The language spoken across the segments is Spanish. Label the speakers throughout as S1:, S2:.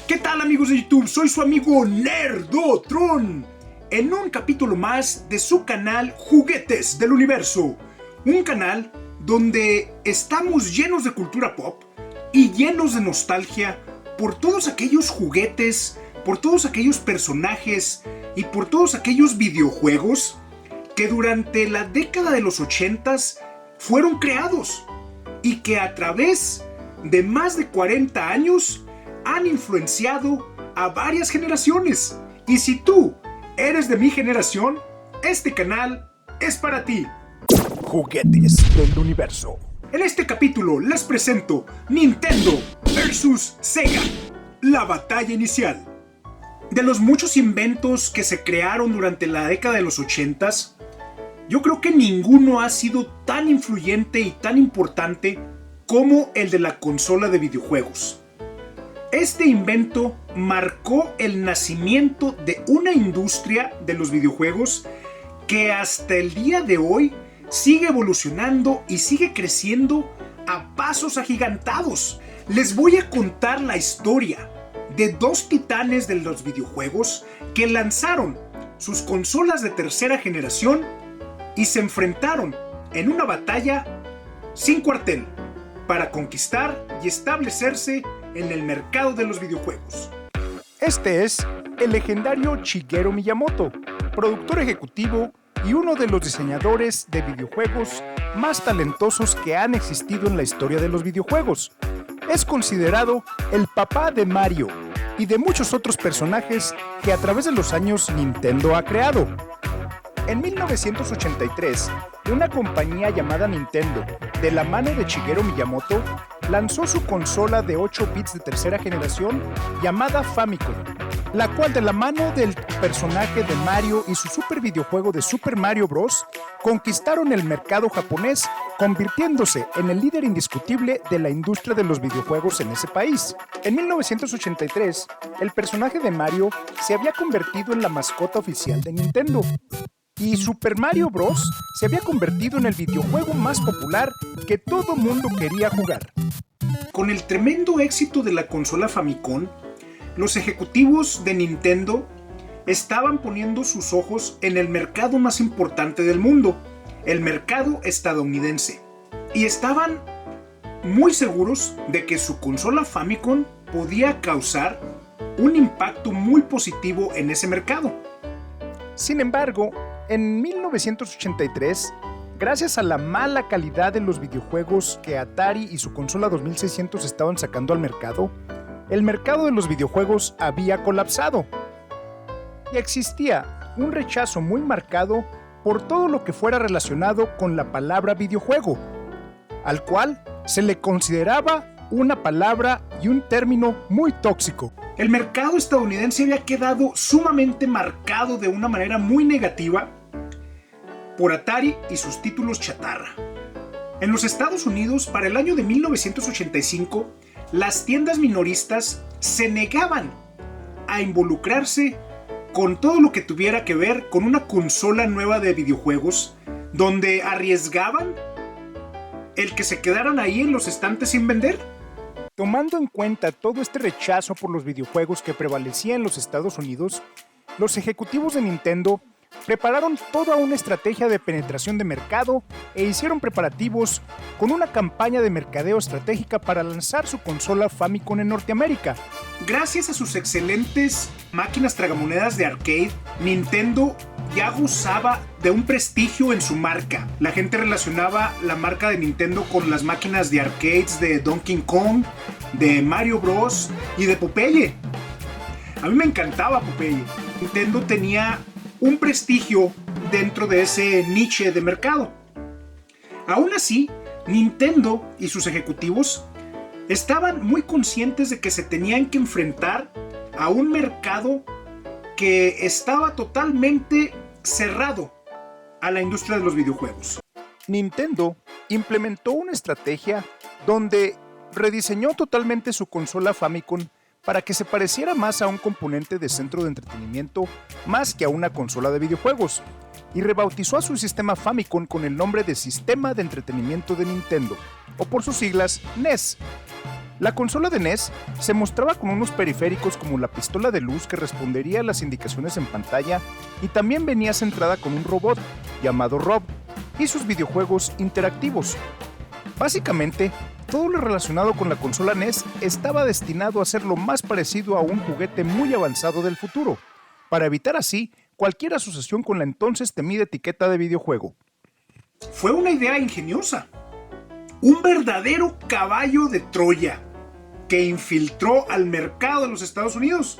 S1: ¿Qué tal, amigos de YouTube? Soy su amigo Nerdotron, en un capítulo más de su canal Juguetes del Universo. Un canal donde estamos llenos de cultura pop y llenos de nostalgia por todos aquellos juguetes, por todos aquellos personajes y por todos aquellos videojuegos que durante la década de los 80s fueron creados y que a través de más de 40 años han influenciado a varias generaciones. Y si tú eres de mi generación, este canal es para ti.
S2: Juguetes del Universo.
S1: En este capítulo les presento Nintendo vs Sega, la batalla inicial. De los muchos inventos que se crearon durante la década de los 80s, yo creo que ninguno ha sido tan influyente y tan importante como el de la consola de videojuegos. Este invento marcó el nacimiento de una industria de los videojuegos que hasta el día de hoy sigue evolucionando y sigue creciendo a pasos agigantados. Les voy a contar la historia de dos titanes de los videojuegos que lanzaron sus consolas de tercera generación y se enfrentaron en una batalla sin cuartel para conquistar y establecerse en el mercado de los videojuegos.
S2: Este es el legendario Shigeru Miyamoto, productor ejecutivo y uno de los diseñadores de videojuegos más talentosos que han existido en la historia de los videojuegos. Es considerado el papá de Mario y de muchos otros personajes que a través de los años Nintendo ha creado. En 1983, una compañía llamada Nintendo, de la mano de Shigeru Miyamoto, lanzó su consola de 8 bits de tercera generación llamada Famicom, la cual de la mano del personaje de Mario y su super videojuego de Super Mario Bros. Conquistaron el mercado japonés, convirtiéndose en el líder indiscutible de la industria de los videojuegos en ese país. En 1983, el personaje de Mario se había convertido en la mascota oficial de Nintendo. Y Super Mario Bros. Se había convertido en el videojuego más popular que todo mundo quería jugar.
S1: Con el tremendo éxito de la consola Famicom, los ejecutivos de Nintendo estaban poniendo sus ojos en el mercado más importante del mundo, el mercado estadounidense. Y estaban muy seguros de que su consola Famicom podía causar un impacto muy positivo en ese mercado.
S2: Sin embargo, en 1983, gracias a la mala calidad de los videojuegos que Atari y su consola 2600 estaban sacando al mercado, el mercado de los videojuegos había colapsado. Y existía un rechazo muy marcado por todo lo que fuera relacionado con la palabra videojuego, al cual se le consideraba una palabra y un término muy tóxico.
S1: El mercado estadounidense había quedado sumamente marcado de una manera muy negativa por Atari y sus títulos chatarra. En los Estados Unidos, para el año de 1985, las tiendas minoristas se negaban a involucrarse con todo lo que tuviera que ver con una consola nueva de videojuegos, donde arriesgaban el que se quedaran ahí en los estantes sin vender.
S2: Tomando en cuenta todo este rechazo por los videojuegos que prevalecía en los Estados Unidos, los ejecutivos de Nintendo prepararon toda una estrategia de penetración de mercado e hicieron preparativos con una campaña de mercadeo estratégica para lanzar su consola Famicom en Norteamérica.
S1: Gracias a sus excelentes máquinas tragamonedas de arcade, Nintendo ya gozaba de un prestigio en su marca. La gente relacionaba la marca de Nintendo con las máquinas de arcades de Donkey Kong, de Mario Bros. Y de Popeye. A mí me encantaba Popeye. Nintendo tenía un prestigio dentro de ese niche de mercado. Aún así, Nintendo y sus ejecutivos estaban muy conscientes de que se tenían que enfrentar a un mercado que estaba totalmente cerrado a la industria de los videojuegos.
S2: Nintendo implementó una estrategia donde rediseñó totalmente su consola Famicom para que se pareciera más a un componente de centro de entretenimiento más que a una consola de videojuegos, y rebautizó a su sistema Famicom con el nombre de Sistema de Entretenimiento de Nintendo, o por sus siglas NES. La consola de NES se mostraba con unos periféricos como la pistola de luz que respondería a las indicaciones en pantalla y también venía centrada con un robot llamado Rob y sus videojuegos interactivos. Básicamente, todo lo relacionado con la consola NES estaba destinado a ser lo más parecido a un juguete muy avanzado del futuro, para evitar así cualquier asociación con la entonces temida etiqueta de videojuego.
S1: Fue una idea ingeniosa. Un verdadero caballo de Troya que infiltró al mercado de los Estados Unidos.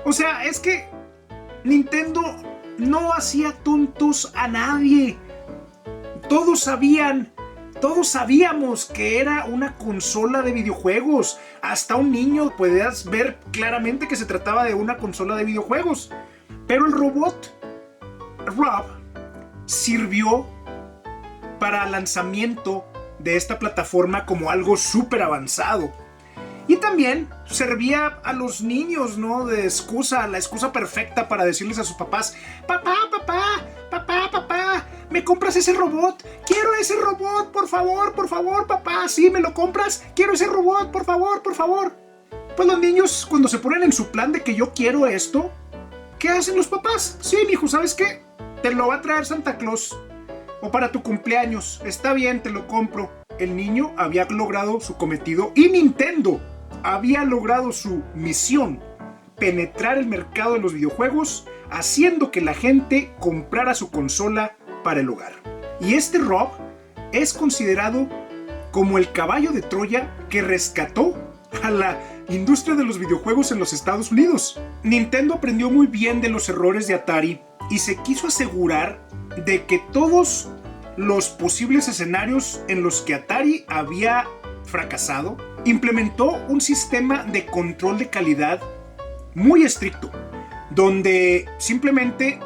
S1: O sea, es que Nintendo no hacía tontos a nadie. Todos sabíamos que era una consola de videojuegos. Hasta un niño podías ver claramente que se trataba de una consola de videojuegos. Pero el robot Rob sirvió para el lanzamiento de esta plataforma como algo súper avanzado. Y también servía a los niños, ¿no? De excusa, la excusa perfecta para decirles a sus papás: papá, ¿me compras ese robot? Quiero ese robot, por favor, papá. ¿Sí, me lo compras? Quiero ese robot, por favor. Pues los niños, cuando se ponen en su plan de que yo quiero esto, ¿qué hacen los papás? Sí, mijo, ¿sabes qué? Te lo va a traer Santa Claus. O para tu cumpleaños. Está bien, te lo compro. El niño había logrado su cometido y Nintendo había logrado su misión: penetrar el mercado de los videojuegos, haciendo que la gente comprara su consola para el hogar. Y este Rob es considerado como el caballo de Troya que rescató a la industria de los videojuegos en los Estados Unidos. Nintendo aprendió muy bien de los errores de Atari y se quiso asegurar de que todos los posibles escenarios en los que Atari había fracasado, implementó un sistema de control de calidad muy estricto, donde simplemente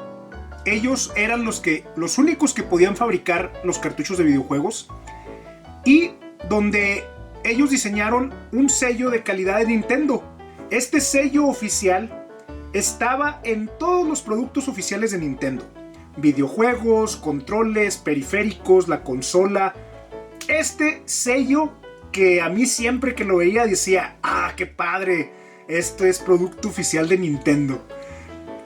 S1: ellos eran los únicos que podían fabricar los cartuchos de videojuegos, y donde ellos diseñaron un sello de calidad de Nintendo. Este sello oficial estaba en todos los productos oficiales de Nintendo: videojuegos, controles, periféricos, la consola. Este sello que a mí siempre que lo veía decía: ¡ah, qué padre! Esto es producto oficial de Nintendo.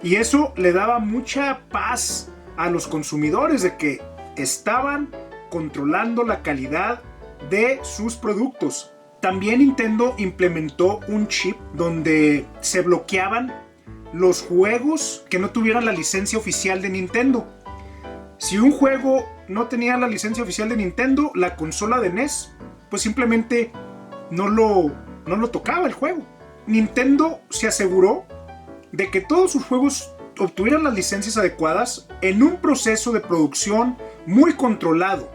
S1: Y eso le daba mucha paz a los consumidores de que estaban controlando la calidad de sus productos. También Nintendo implementó un chip donde se bloqueaban los juegos que no tuvieran la licencia oficial de Nintendo. Si un juego no tenía la licencia oficial de Nintendo, la consola de NES pues simplemente no lo tocaba el juego. Nintendo se aseguró de que todos sus juegos obtuvieran las licencias adecuadas en un proceso de producción muy controlado.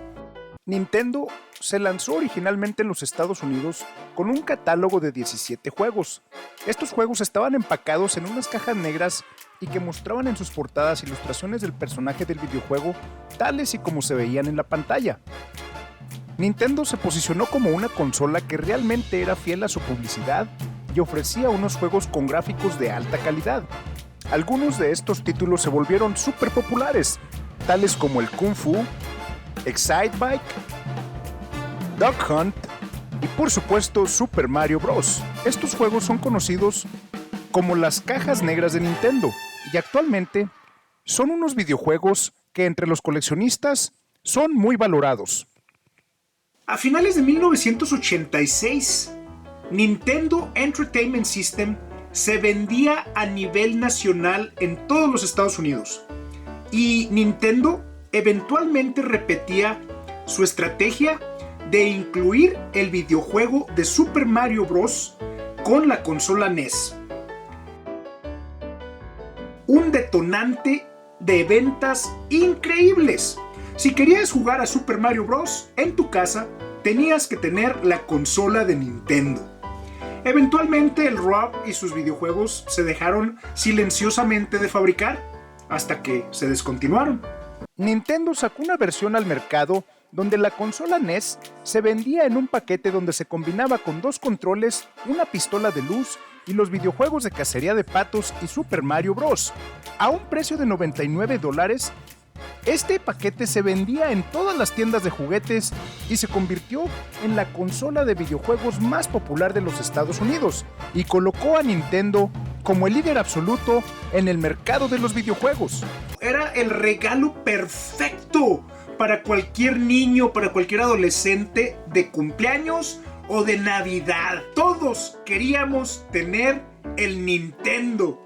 S2: Nintendo se lanzó originalmente en los Estados Unidos con un catálogo de 17 juegos. Estos juegos estaban empacados en unas cajas negras y que mostraban en sus portadas ilustraciones del personaje del videojuego tales y como se veían en la pantalla. Nintendo se posicionó como una consola que realmente era fiel a su publicidad y ofrecía unos juegos con gráficos de alta calidad. Algunos de estos títulos se volvieron súper populares, tales como el Kung Fu, Excitebike, Duck Hunt y por supuesto Super Mario Bros. Estos juegos son conocidos como las cajas negras de Nintendo y actualmente son unos videojuegos que entre los coleccionistas son muy valorados.
S1: A finales de 1986, Nintendo Entertainment System se vendía a nivel nacional en todos los Estados Unidos, y Nintendo eventualmente repetía su estrategia de incluir el videojuego de Super Mario Bros. Con la consola NES. Un detonante de ventas increíbles. Si querías jugar a Super Mario Bros. En tu casa, tenías que tener la consola de Nintendo. Eventualmente el Rob y sus videojuegos se dejaron silenciosamente de fabricar hasta que se descontinuaron.
S2: Nintendo sacó una versión al mercado donde la consola NES se vendía en un paquete donde se combinaba con 2 controles, una pistola de luz y los videojuegos de cacería de patos y Super Mario Bros. A un precio de $99 Este paquete se vendía en todas las tiendas de juguetes y se convirtió en la consola de videojuegos más popular de los Estados Unidos y colocó a Nintendo como el líder absoluto en el mercado de los videojuegos.
S1: Era el regalo perfecto para cualquier niño, para cualquier adolescente de cumpleaños o de Navidad. Todos queríamos tener el Nintendo.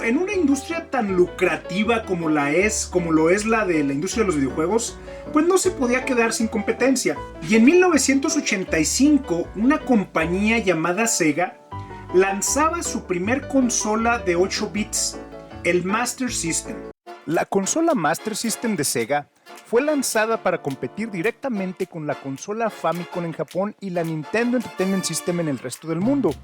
S1: En una industria tan lucrativa como lo es la de la industria de los videojuegos, pues no se podía quedar sin competencia. Y en 1985, una compañía llamada Sega lanzaba su primer consola de 8 bits, el Master System.
S2: La consola Master System de Sega fue lanzada para competir directamente con la consola Famicom en Japón y la Nintendo Entertainment System en el resto del mundo.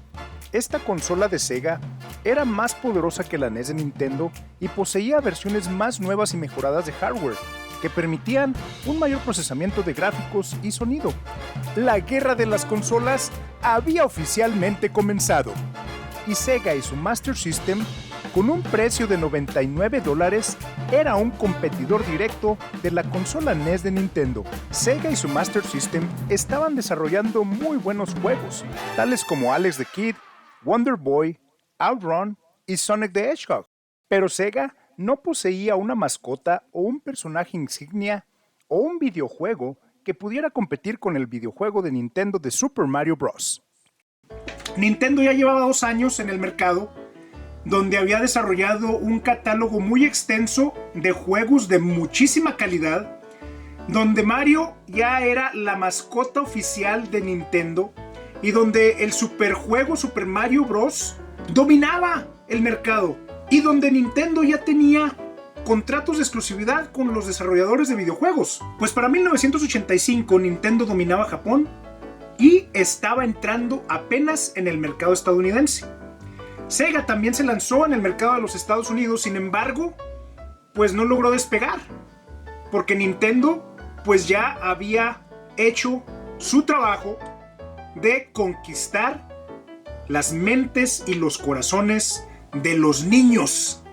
S2: Esta consola de Sega era más poderosa que la NES de Nintendo y poseía versiones más nuevas y mejoradas de hardware, que permitían un mayor procesamiento de gráficos y sonido. La guerra de las consolas había oficialmente comenzado, y Sega y su Master System, con un precio de $99, era un competidor directo de la consola NES de Nintendo. Sega y su Master System estaban desarrollando muy buenos juegos, tales como Alex the Kid, Wonder Boy, OutRun y Sonic the Hedgehog. Pero Sega no poseía una mascota o un personaje insignia o un videojuego que pudiera competir con el videojuego de Nintendo de Super Mario Bros.
S1: Nintendo ya llevaba 2 años en el mercado, donde había desarrollado un catálogo muy extenso de juegos de muchísima calidad, donde Mario ya era la mascota oficial de Nintendo y donde el superjuego Super Mario Bros. Dominaba el mercado y donde Nintendo ya tenía contratos de exclusividad con los desarrolladores de videojuegos. Pues para 1985 Nintendo dominaba Japón y estaba entrando apenas en el mercado estadounidense. Sega también se lanzó en el mercado de los Estados Unidos, sin embargo, pues no logró despegar, porque Nintendo pues ya había hecho su trabajo de conquistar las mentes y los corazones de los niños.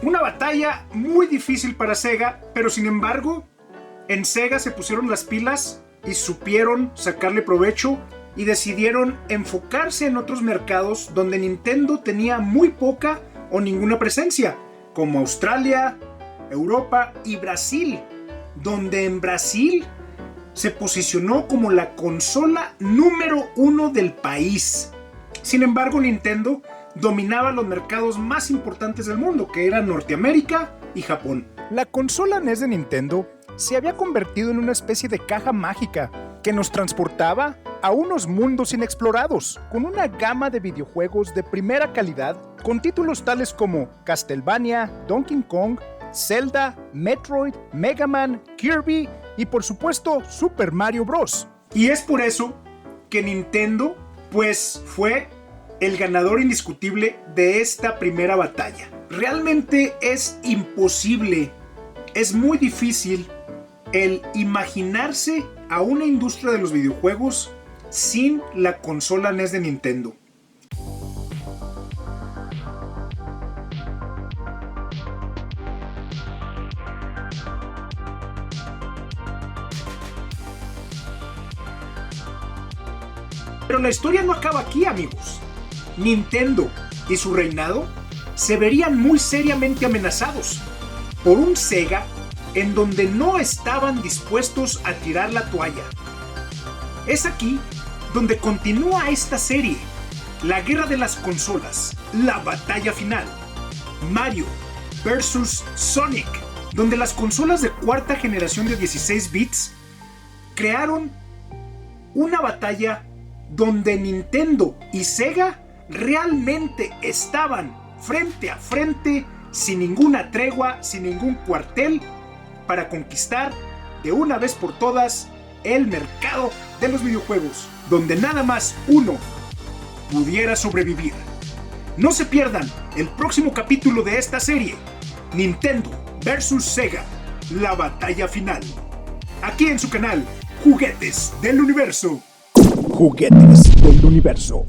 S1: Una batalla muy difícil para Sega, pero sin embargo, en Sega se pusieron las pilas y supieron sacarle provecho y decidieron enfocarse en otros mercados donde Nintendo tenía muy poca o ninguna presencia, como Australia, Europa y Brasil, donde en Brasil se posicionó como la consola número 1 del país. Sin embargo, Nintendo dominaba los mercados más importantes del mundo, que eran Norteamérica y Japón.
S2: La consola NES de Nintendo se había convertido en una especie de caja mágica que nos transportaba a unos mundos inexplorados, con una gama de videojuegos de primera calidad, con títulos tales como Castlevania, Donkey Kong, Zelda, Metroid, Mega Man, Kirby y por supuesto Super Mario Bros.
S1: Y es por eso que Nintendo pues fue el ganador indiscutible de esta primera batalla. Realmente es imposible, es muy difícil el imaginarse a una industria de los videojuegos sin la consola NES de Nintendo. Pero la historia no acaba aquí, amigos. Nintendo y su reinado se verían muy seriamente amenazados por un Sega en donde no estaban dispuestos a tirar la toalla. Es aquí donde continúa esta serie, la guerra de las consolas, la batalla final, Mario vs. Sonic, donde las consolas de cuarta generación de 16 bits crearon una batalla donde Nintendo y Sega realmente estaban frente a frente, sin ninguna tregua, sin ningún cuartel, para conquistar de una vez por todas el mercado de los videojuegos, donde nada más uno pudiera sobrevivir. No se pierdan el próximo capítulo de esta serie, Nintendo vs. Sega, la batalla final, aquí en su canal Juguetes del Universo.
S2: Juguetes del Universo.